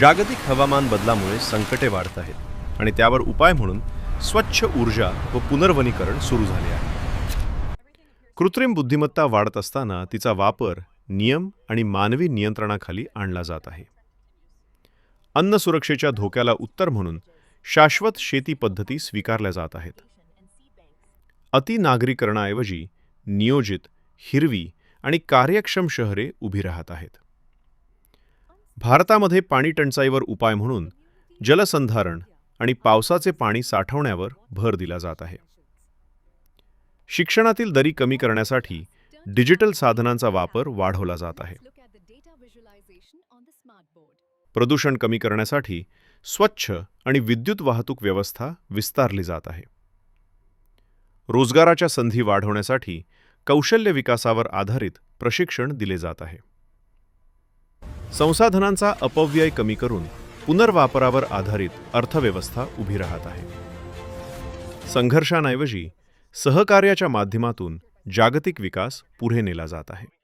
जागतिक हवामान बदलामुळे संकटे वाढत आहेत आणि त्यावर उपाय म्हणून स्वच्छ ऊर्जा व पुनर्वनीकरण सुरू झाले आहे. कृत्रिम बुद्धिमत्ता वाढत असताना तिचा वापर नियम आणि मानवी नियंत्रणाखाली आणला जात आहे. अन्न सुरक्षेच्या धोक्याला उत्तर म्हणून शाश्वत शेती पद्धती स्वीकारल्या जात आहेत. अतिनागरीकरणाऐवजी नियोजित, हिरवी आणि कार्यक्षम शहरे उभी राहत आहेत. भारतामध्ये पाणी टंचाईवर उपाय म्हणून जलसंधारण आणि पावसाचे पाणी साठवण्यावर भर दिला जात आहे. शिक्षणातील दरी कमी करण्यासाठी डिजिटल साधनांचा वापर वाढवला जात आहे. प्रदूषण कमी करण्यासाठी स्वच्छ आणि विद्युत वाहतूक व्यवस्था विस्तारली जात आहे. रोजगाराच्या संधी वाढवण्यासाठी कौशल्य विकासावर आधारित प्रशिक्षण दिले जात आहे. संसाधनांचा अपव्यय कमी करून पुनर्वापरावर आधारित अर्थव्यवस्था उभी राहत आहे. संघर्षांऐवजी सहकार्याच्या माध्यमातून जागतिक विकास पुढे नेला जात आहे.